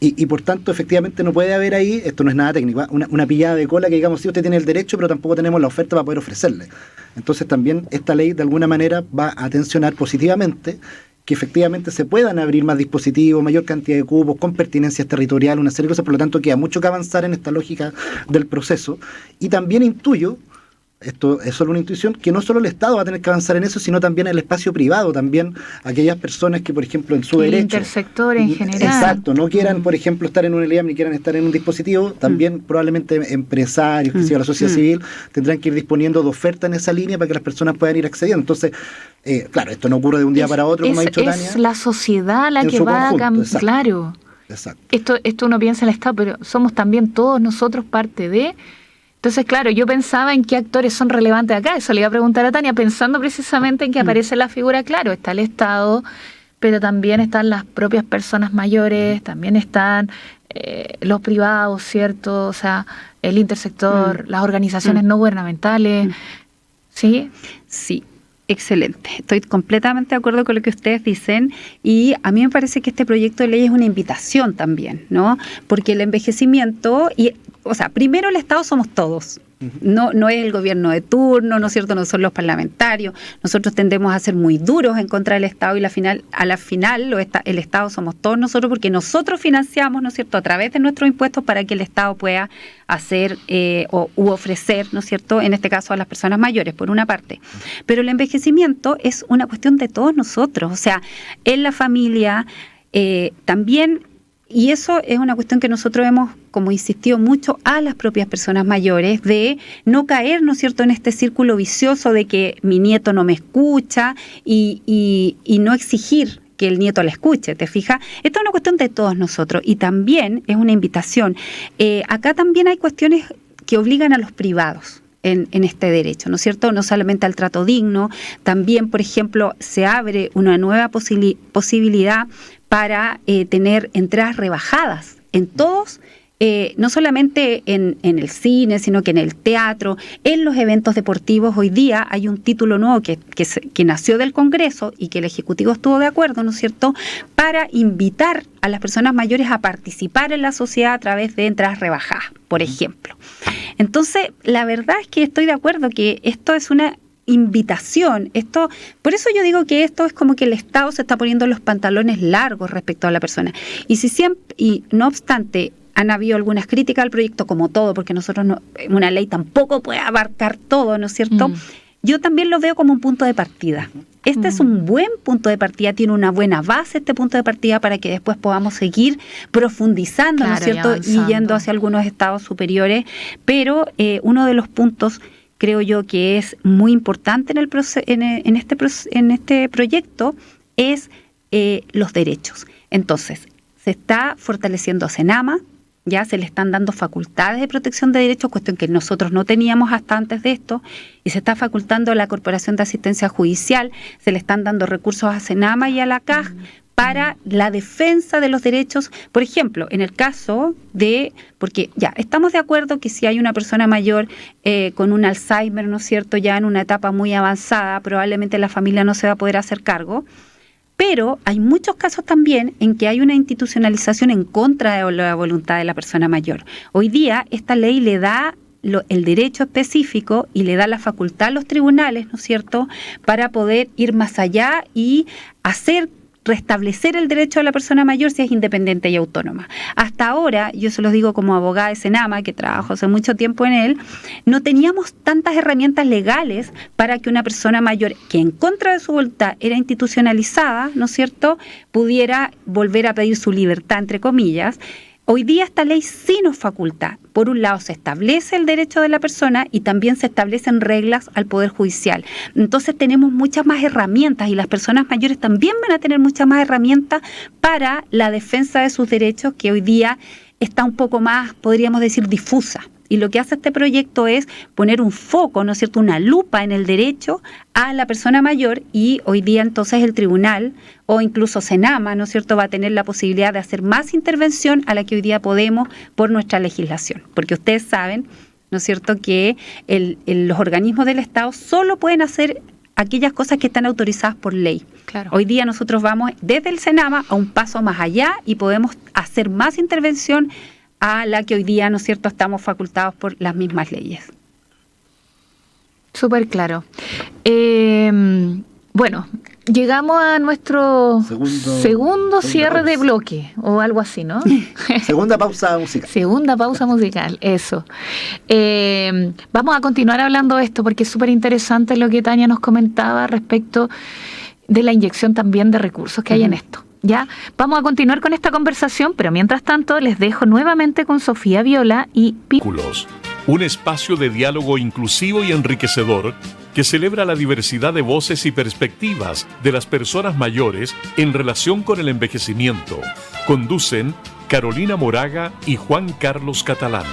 Y por tanto, efectivamente, no puede haber ahí, esto no es nada técnico, una pillada de cola que digamos, sí, usted tiene el derecho, pero tampoco tenemos la oferta para poder ofrecerle. Entonces también esta ley de alguna manera va a atencionar positivamente que efectivamente se puedan abrir más dispositivos, mayor cantidad de cupos, con pertinencias territoriales, una serie de cosas. Por lo tanto, queda mucho que avanzar en esta lógica del proceso. Y también intuyo, esto es solo una intuición, que no solo el Estado va a tener que avanzar en eso, sino también el espacio privado, también aquellas personas que, por ejemplo, en su derecho... El intersector en general. Exacto, no quieran, por ejemplo, estar en un ELIAM ni quieran estar en un dispositivo, también probablemente empresarios, que sea la sociedad civil, tendrán que ir disponiendo de oferta en esa línea para que las personas puedan ir accediendo. Entonces, claro, esto no ocurre de un día para otro, como ha dicho Tania. Es la sociedad la que va a cambiar. Claro. Exacto. Esto uno piensa en el Estado, pero somos también todos nosotros parte de... Entonces, claro, yo pensaba en qué actores son relevantes acá, eso le iba a preguntar a Tania, pensando precisamente en que aparece la figura, claro, está el Estado, pero también están las propias personas mayores, también están los privados, ¿cierto? O sea, el intersector, las organizaciones no gubernamentales, ¿sí? Sí. Excelente, estoy completamente de acuerdo con lo que ustedes dicen y a mí me parece que este proyecto de ley es una invitación también, ¿no? Porque el envejecimiento, primero el Estado somos todos, no es el gobierno de turno, ¿no es cierto? No son los parlamentarios, nosotros tendemos a ser muy duros en contra del Estado y a la final el Estado somos todos nosotros porque nosotros financiamos, ¿no es cierto?, a través de nuestros impuestos para que el Estado pueda hacer u ofrecer, ¿no es cierto?, en este caso a las personas mayores, por una parte. Pero el envejecimiento es una cuestión de todos nosotros, o sea, en la familia también. Y eso es una cuestión que nosotros hemos como insistido mucho a las propias personas mayores, de no caer, ¿no es cierto?, en este círculo vicioso de que mi nieto no me escucha y no exigir que el nieto le escuche, ¿te fijas? Esta es una cuestión de todos nosotros y también es una invitación. Acá también hay cuestiones que obligan a los privados en este derecho, ¿no es cierto? No solamente al trato digno, también, por ejemplo, se abre una nueva posibilidad para tener entradas rebajadas en todos, no solamente en el cine, sino que en el teatro, en los eventos deportivos. Hoy día hay un título nuevo que nació del Congreso y que el Ejecutivo estuvo de acuerdo, ¿no es cierto?, para invitar a las personas mayores a participar en la sociedad a través de entradas rebajadas, por ejemplo. Entonces, la verdad es que estoy de acuerdo que esto es una invitación, por eso yo digo que esto es como que el Estado se está poniendo los pantalones largos respecto a la persona. Y no obstante, han habido algunas críticas al proyecto, como todo, porque una ley tampoco puede abarcar todo, ¿no es cierto? Yo también lo veo como un punto de partida. Este es un buen punto de partida, tiene una buena base este punto de partida para que después podamos seguir profundizando, claro, ¿no es cierto? Y yendo hacia algunos estados superiores, pero uno de los puntos, creo yo, que es muy importante en este proyecto es los derechos. Entonces, se está fortaleciendo a CENAMA, ya se le están dando facultades de protección de derechos, cuestión que nosotros no teníamos hasta antes de esto, y se está facultando a la Corporación de Asistencia Judicial, se le están dando recursos a CENAMA y a la CAJ para la defensa de los derechos. Por ejemplo, en el caso porque ya estamos de acuerdo que si hay una persona mayor con un Alzheimer, ¿no es cierto?, ya en una etapa muy avanzada, probablemente la familia no se va a poder hacer cargo, pero hay muchos casos también en que hay una institucionalización en contra de la voluntad de la persona mayor. Hoy día esta ley le da el derecho específico y le da la facultad a los tribunales, ¿no es cierto?, para poder ir más allá y restablecer el derecho de la persona mayor si es independiente y autónoma. Hasta ahora, yo se los digo como abogada de CENAMA, que trabajo hace mucho tiempo en él, no teníamos tantas herramientas legales para que una persona mayor que en contra de su voluntad era institucionalizada, ¿no es cierto?, pudiera volver a pedir su libertad, entre comillas. Hoy día esta ley sí nos faculta. Por un lado se establece el derecho de la persona y también se establecen reglas al Poder Judicial. Entonces tenemos muchas más herramientas y las personas mayores también van a tener muchas más herramientas para la defensa de sus derechos, que hoy día está un poco más, podríamos decir, difusa. Y lo que hace este proyecto es poner un foco, ¿no es cierto?, una lupa en el derecho a la persona mayor, y hoy día entonces el tribunal o incluso CENAMA, ¿no es cierto?, va a tener la posibilidad de hacer más intervención a la que hoy día podemos por nuestra legislación. Porque ustedes saben, ¿no es cierto?, que los organismos del Estado solo pueden hacer aquellas cosas que están autorizadas por ley. Claro. Hoy día nosotros vamos desde el CENAMA a un paso más allá y podemos hacer más intervención a la que hoy día, ¿no es cierto?, estamos facultados por las mismas leyes. Súper claro. Bueno, llegamos a nuestro segundo cierre de bloque, o algo así, ¿no? Segunda pausa musical. Segunda pausa musical, eso. Vamos a continuar hablando de esto porque es súper interesante lo que Tania nos comentaba respecto de la inyección también de recursos que hay en esto. ¿Ya? Vamos a continuar con esta conversación, pero mientras tanto les dejo nuevamente con Sofía Viola y un espacio de diálogo inclusivo y enriquecedor que celebra la diversidad de voces y perspectivas de las personas mayores en relación con el envejecimiento. Conducen Carolina Moraga y Juan Carlos Catalán.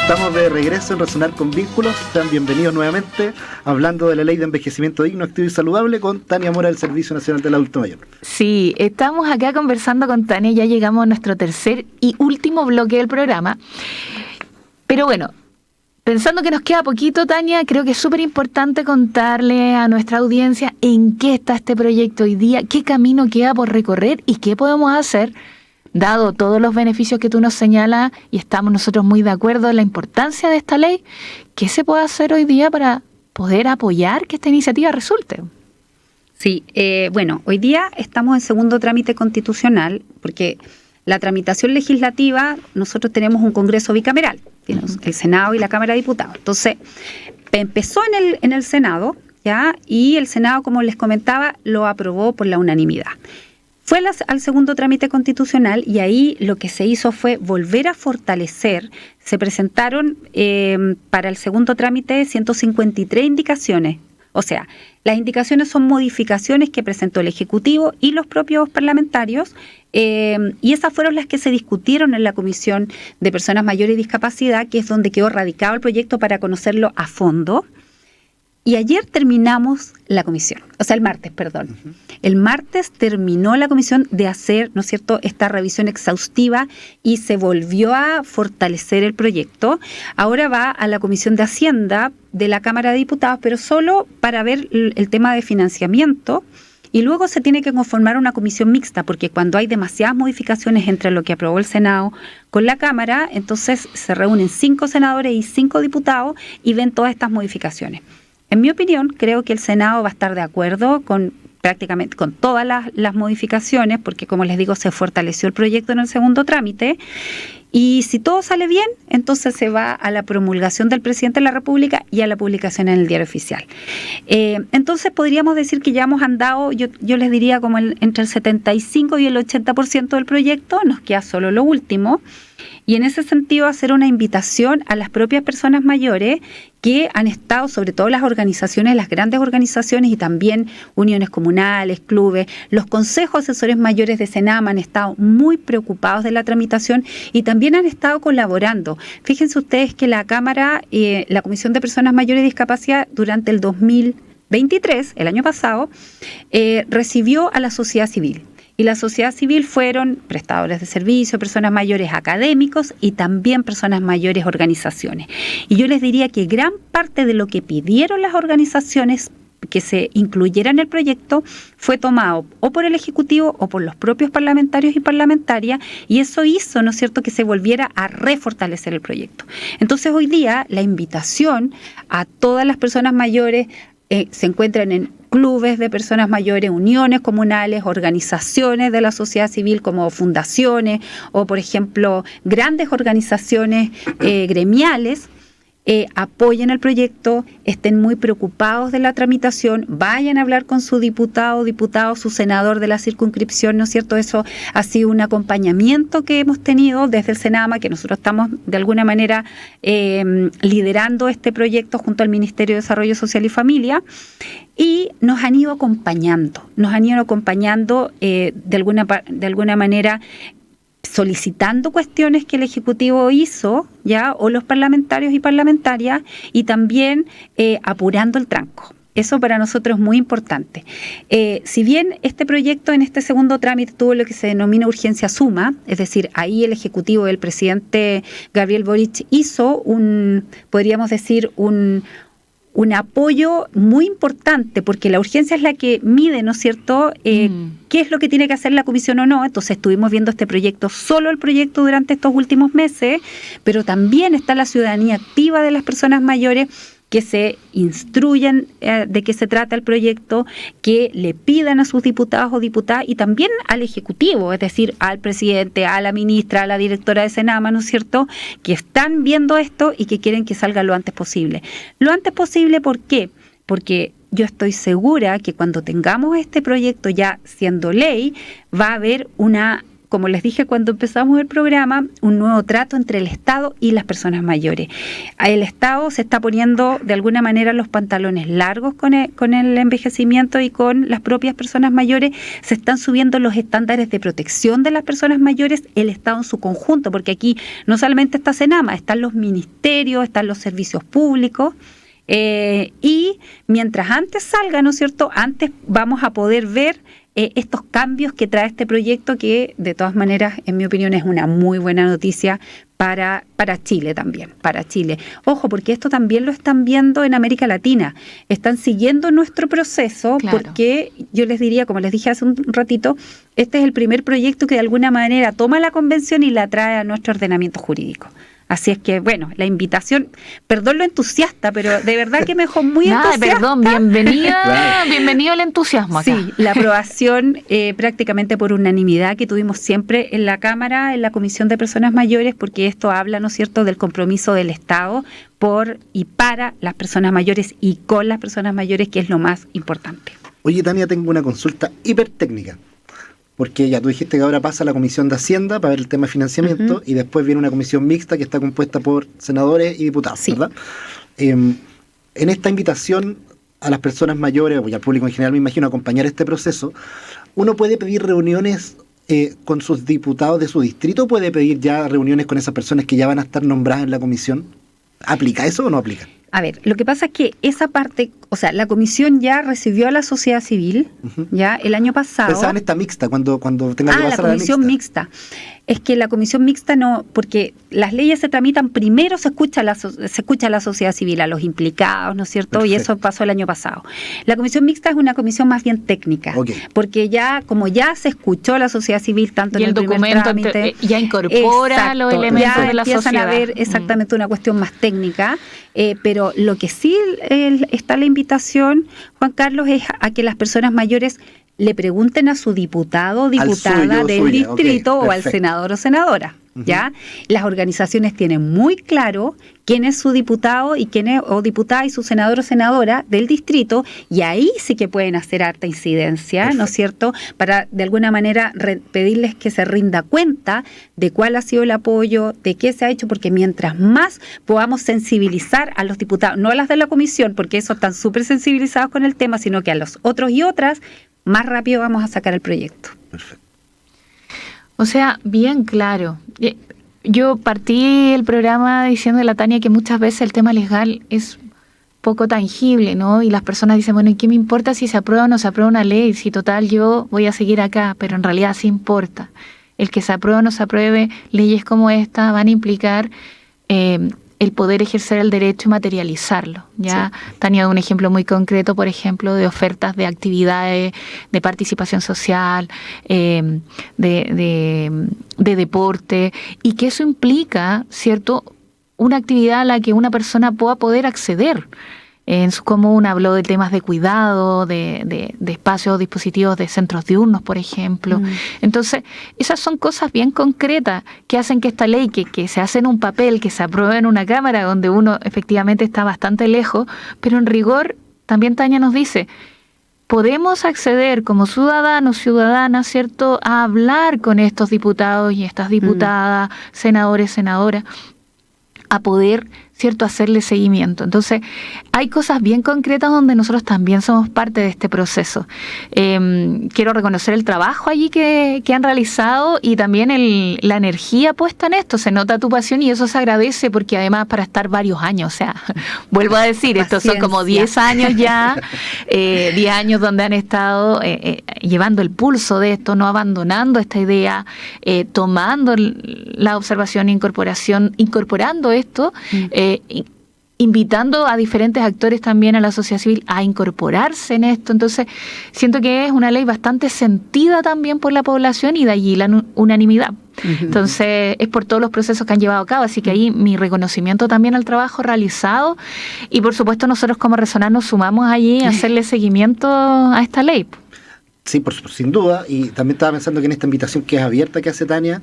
Estamos de regreso en Resonar con Vínculos. Sean bienvenidos nuevamente hablando de la Ley de Envejecimiento Digno, Activo y Saludable con Tania Mora del Servicio Nacional del Adulto Mayor. Sí, estamos acá conversando con Tania, ya llegamos a nuestro tercer y último bloque del programa. Pero bueno, pensando que nos queda poquito, Tania, creo que es súper importante contarle a nuestra audiencia en qué está este proyecto hoy día, qué camino queda por recorrer y qué podemos hacer, dado todos los beneficios que tú nos señalas, y estamos nosotros muy de acuerdo en la importancia de esta ley. ¿Qué se puede hacer hoy día para poder apoyar que esta iniciativa resulte? Sí, bueno, hoy día estamos en segundo trámite constitucional, porque la tramitación legislativa, nosotros tenemos un Congreso bicameral, tenemos el Senado y la Cámara de Diputados. Entonces, empezó en el Senado, ¿ya? Y el Senado, como les comentaba, lo aprobó por la unanimidad. Fue al segundo trámite constitucional y ahí lo que se hizo fue volver a fortalecer. Se presentaron para el segundo trámite 153 indicaciones. O sea, las indicaciones son modificaciones que presentó el Ejecutivo y los propios parlamentarios, y esas fueron las que se discutieron en la Comisión de Personas Mayores y Discapacidad, que es donde quedó radicado el proyecto para conocerlo a fondo. Y ayer terminamos la comisión, o sea, el martes, perdón. El martes terminó la comisión de hacer, ¿no es cierto?, esta revisión exhaustiva y se volvió a fortalecer el proyecto. Ahora va a la Comisión de Hacienda de la Cámara de Diputados, pero solo para ver el tema de financiamiento. Y luego se tiene que conformar una comisión mixta, porque cuando hay demasiadas modificaciones entre lo que aprobó el Senado con la Cámara, entonces se reúnen 5 senadores y 5 diputados y ven todas estas modificaciones. En mi opinión, creo que el Senado va a estar de acuerdo con prácticamente con todas las modificaciones, porque como les digo, se fortaleció el proyecto en el segundo trámite. Y si todo sale bien, entonces se va a la promulgación del presidente de la República y a la publicación en el Diario Oficial. Entonces podríamos decir que ya hemos andado, yo les diría como entre el 75 y el 80% del proyecto, nos queda solo lo último. Y en ese sentido hacer una invitación a las propias personas mayores que han estado, sobre todo las organizaciones, las grandes organizaciones y también uniones comunales, clubes, los consejos asesores mayores de Senama han estado muy preocupados de la tramitación y también han estado colaborando. Fíjense ustedes que la Cámara, la Comisión de Personas Mayores y Discapacidad durante el 2023, el año pasado, recibió a la sociedad civil. Y la sociedad civil fueron prestadores de servicio, personas mayores académicos y también personas mayores organizaciones. Y yo les diría que gran parte de lo que pidieron las organizaciones que se incluyera en el proyecto fue tomado o por el Ejecutivo o por los propios parlamentarios y parlamentarias, y eso hizo, ¿no es cierto?, que se volviera a refortalecer el proyecto. Entonces hoy día la invitación a todas las personas mayores se encuentran en clubes de personas mayores, uniones comunales, organizaciones de la sociedad civil como fundaciones o, por ejemplo, grandes organizaciones gremiales. Apoyen el proyecto, estén muy preocupados de la tramitación, vayan a hablar con su diputado, su senador de la circunscripción, ¿no es cierto? Eso ha sido un acompañamiento que hemos tenido desde el Senama, que nosotros estamos de alguna manera liderando este proyecto junto al Ministerio de Desarrollo Social y Familia, y nos han ido acompañando de alguna manera, solicitando cuestiones que el Ejecutivo hizo, ya, o los parlamentarios y parlamentarias, y también apurando el tranco. Eso para nosotros es muy importante. Si bien este proyecto en este segundo trámite tuvo lo que se denomina urgencia suma, es decir, ahí el Ejecutivo del presidente Gabriel Boric hizo podríamos decir, un apoyo muy importante, porque la urgencia es la que mide, ¿no es cierto?, qué es lo que tiene que hacer la comisión o no. Entonces estuvimos viendo este proyecto, solo el proyecto durante estos últimos meses, pero también está la ciudadanía activa de las personas mayores que se instruyan de qué se trata el proyecto, que le pidan a sus diputados o diputadas y también al Ejecutivo, es decir, al presidente, a la ministra, a la directora de Senama, ¿no es cierto?, que están viendo esto y que quieren que salga lo antes posible. Lo antes posible, ¿por qué? Porque yo estoy segura que cuando tengamos este proyecto ya siendo ley, va a haber como les dije cuando empezamos el programa, un nuevo trato entre el Estado y las personas mayores. El Estado se está poniendo de alguna manera los pantalones largos con el envejecimiento y con las propias personas mayores. Se están subiendo los estándares de protección de las personas mayores, el Estado en su conjunto, porque aquí no solamente está Senama, están los ministerios, están los servicios públicos. Y mientras antes salga, ¿no es cierto?, antes vamos a poder ver estos cambios que trae este proyecto, que de todas maneras, en mi opinión, es una muy buena noticia para Chile también, para Chile. Ojo, porque esto también lo están viendo en América Latina, están siguiendo nuestro proceso, claro. Porque yo les diría, como les dije hace un ratito, este es el primer proyecto que de alguna manera toma la convención y la trae a nuestro ordenamiento jurídico. Así es que, bueno, la invitación, perdón lo entusiasta, pero de verdad que me dejó muy entusiasta. Perdón, bienvenido el entusiasmo acá. Sí, la aprobación prácticamente por unanimidad que tuvimos siempre en la Cámara, en la Comisión de Personas Mayores, porque esto habla, ¿no es cierto?, del compromiso del Estado por y para las personas mayores y con las personas mayores, que es lo más importante. Oye, Tania, tengo una consulta hipertécnica. Porque ya tú dijiste que ahora pasa la Comisión de Hacienda para ver el tema de financiamiento, y después viene una comisión mixta que está compuesta por senadores y diputados, sí. ¿Verdad? En esta invitación a las personas mayores y al público en general, me imagino, a acompañar este proceso, ¿uno puede pedir reuniones con sus diputados de su distrito, o puede pedir ya reuniones con esas personas que ya van a estar nombradas en la comisión? ¿Aplica eso o no aplica? A ver, lo que pasa es que esa parte, o sea, la comisión ya recibió a la sociedad civil, ya el año pasado. Pensaba en esta mixta, cuando tenga que pasar la comisión mixta. Es que la comisión mixta no, porque las leyes se tramitan primero, se escucha a la sociedad civil, a los implicados, ¿no es cierto? Perfecto. Y eso pasó el año pasado. La comisión mixta es una comisión más bien técnica, porque ya, como ya se escuchó a la sociedad civil tanto y en el primer trámite, ya incorpora los elementos de la sociedad. Ya empiezan a ver exactamente una cuestión más técnica, pero lo que sí está la invitación, Juan Carlos, es a que las personas mayores le pregunten a su diputado o diputada del distrito o al senador o senadora. ¿Ya? Las organizaciones tienen muy claro quién es su diputado y quién es, o diputada y su senador o senadora del distrito, y ahí sí que pueden hacer harta incidencia, ¿no es cierto?, para de alguna manera pedirles que se rinda cuenta de cuál ha sido el apoyo, de qué se ha hecho, porque mientras más podamos sensibilizar a los diputados, no a las de la comisión, porque esos están súper sensibilizados con el tema, sino que a los otros y otras, más rápido vamos a sacar el proyecto. Perfecto. O sea, bien claro. Yo partí el programa diciéndole a Tania que muchas veces el tema legal es poco tangible, ¿no? Y las personas dicen, bueno, ¿y qué me importa si se aprueba o no se aprueba una ley? Si total yo voy a seguir acá, pero en realidad sí importa. El que se apruebe o no se apruebe, leyes como esta van a implicar el poder ejercer el derecho y materializarlo. Ya sí. Tania da un ejemplo muy concreto, por ejemplo, de ofertas de actividades de participación social, de deporte, y que eso implica, ¿cierto?, una actividad a la que una persona pueda poder acceder. En su común habló de temas de cuidado, de espacios, dispositivos de centros diurnos, por ejemplo. Entonces, esas son cosas bien concretas que hacen que esta ley, que se hace en un papel, que se apruebe en una cámara donde uno efectivamente está bastante lejos, pero en rigor, también Tania nos dice, podemos acceder como ciudadanos, ciudadanas, ¿cierto?, a hablar con estos diputados y estas diputadas, senadores, senadoras, a poder, ¿cierto?, hacerle seguimiento. Entonces, hay cosas bien concretas donde nosotros también somos parte de este proceso. Quiero reconocer el trabajo allí que han realizado y también la energía puesta en esto. Se nota tu pasión y eso se agradece, porque además para estar varios años, o sea, vuelvo a decir, estos son como 10 años ya, 10 años donde han estado llevando el pulso de esto, no abandonando esta idea, tomando la observación e incorporando esto, invitando a diferentes actores también a la sociedad civil a incorporarse en esto. Entonces, siento que es una ley bastante sentida también por la población y de allí la unanimidad. Entonces, es por todos los procesos que han llevado a cabo, así que ahí mi reconocimiento también al trabajo realizado, y por supuesto nosotros como Resonar nos sumamos allí a hacerle seguimiento a esta ley. Sí, sin duda, y también estaba pensando que en esta invitación que es abierta que hace Tania,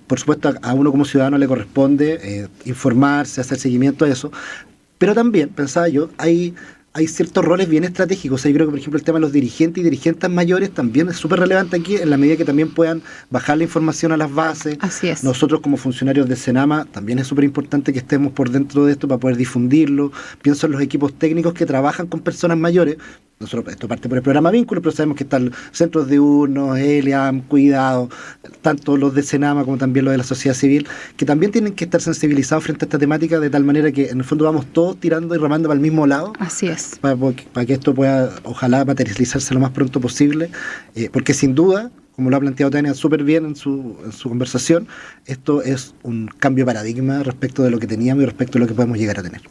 por supuesto a uno como ciudadano le corresponde informarse, hacer seguimiento a eso, pero también, pensaba yo, hay ciertos roles bien estratégicos. O sea, yo creo que, por ejemplo, el tema de los dirigentes y dirigentes mayores también es súper relevante aquí, en la medida que también puedan bajar la información a las bases. Así es. Nosotros como funcionarios de Senama también es súper importante que estemos por dentro de esto para poder difundirlo. Pienso en los equipos técnicos que trabajan con personas mayores. Nosotros, esto parte por el programa Vínculo, pero sabemos que están centros diurnos, ELIAM, Cuidado, tanto los de Senama como también los de la sociedad civil, que también tienen que estar sensibilizados frente a esta temática, de tal manera que en el fondo vamos todos tirando y remando para el mismo lado. Así es. Para que esto pueda, ojalá, materializarse lo más pronto posible, porque sin duda, como lo ha planteado Tania súper bien en su conversación, esto es un cambio de paradigma respecto de lo que teníamos y respecto de lo que podemos llegar a tener.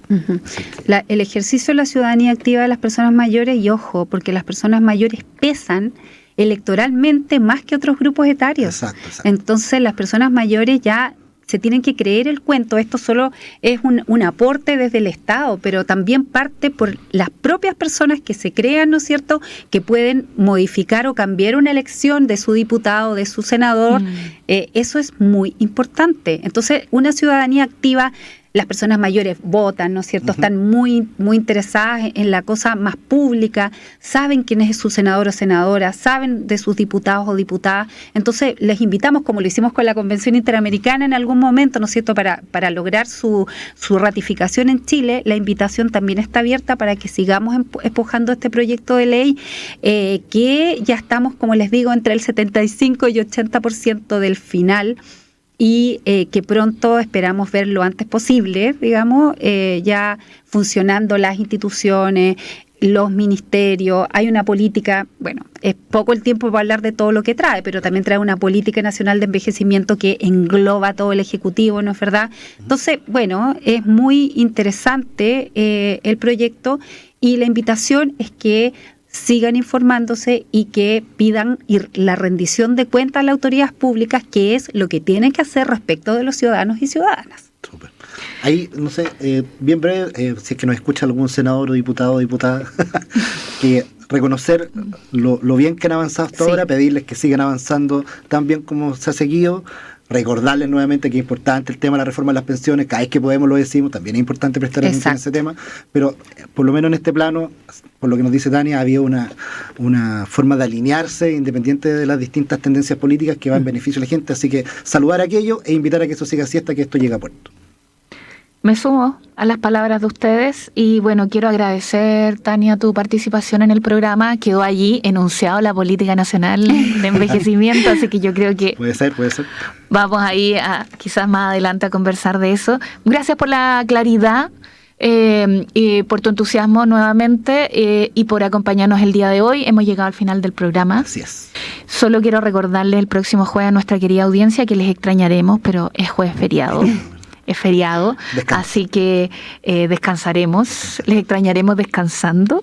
El ejercicio de la ciudadanía activa de las personas mayores, y ojo, porque las personas mayores pesan electoralmente más que otros grupos etarios. Exacto. Entonces las personas mayores ya se tienen que creer el cuento. Esto solo es un aporte desde el Estado, pero también parte por las propias personas que se crean, ¿no es cierto?, que pueden modificar o cambiar una elección de su diputado, de su senador. Eso es muy importante. Entonces, una ciudadanía activa, las personas mayores votan, ¿no es cierto?, están muy, muy interesadas en la cosa más pública, saben quién es su senador o senadora, saben de sus diputados o diputadas. Entonces, les invitamos, como lo hicimos con la Convención Interamericana en algún momento, ¿no es cierto?, para lograr su ratificación en Chile. La invitación también está abierta para que sigamos empujando este proyecto de ley, que ya estamos, como les digo, entre el 75 y 80% del final, y que pronto esperamos ver lo antes posible, digamos, ya funcionando las instituciones, los ministerios. Hay una política, bueno, es poco el tiempo para hablar de todo lo que trae, pero también trae una política nacional de envejecimiento que engloba todo el Ejecutivo, ¿no es verdad? Entonces, bueno, es muy interesante el proyecto, y la invitación es que sigan informándose y que pidan la rendición de cuentas a las autoridades públicas, que es lo que tienen que hacer respecto de los ciudadanos y ciudadanas. Súper. Ahí, no sé, bien breve, si es que nos escucha algún senador o diputado o diputada, que reconocer lo bien que han avanzado hasta ahora, pedirles que sigan avanzando tan bien como se ha seguido, recordarles nuevamente que es importante el tema de la reforma de las pensiones, cada vez que podemos lo decimos, también es importante prestar atención a ese tema, pero por lo menos en este plano, por lo que nos dice Tania, había una forma de alinearse independiente de las distintas tendencias políticas que va en beneficio de la gente, así que saludar a aquello e invitar a que eso siga así hasta que esto llegue a puerto. Me sumo a las palabras de ustedes y bueno, quiero agradecer, Tania, tu participación en el programa. Quedó allí enunciado la política nacional de envejecimiento, así que yo creo que puede ser. Vamos ahí quizás más adelante a conversar de eso. Gracias por la claridad y por tu entusiasmo nuevamente y por acompañarnos el día de hoy. Hemos llegado al final del programa. Así es. Solo quiero recordarles el próximo jueves a nuestra querida audiencia que les extrañaremos, pero es jueves feriado. Es feriado, así que descansaremos, les extrañaremos descansando,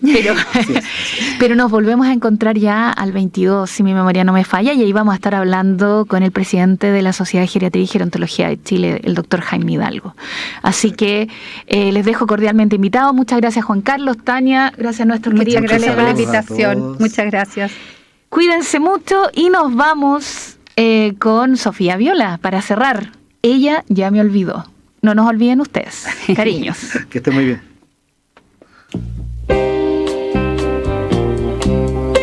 pero nos volvemos a encontrar ya al 22, si mi memoria no me falla, y ahí vamos a estar hablando con el presidente de la Sociedad de Geriatría y Gerontología de Chile, el doctor Jaime Hidalgo. Así que les dejo cordialmente invitados. Muchas gracias, Juan Carlos, Tania, gracias a nuestros queridos. Muchas gracias por la invitación. Muchas gracias. Cuídense mucho y nos vamos con Sofía Viola para cerrar. Ella ya me olvidó. No nos olviden ustedes. Cariños. Que esté muy bien.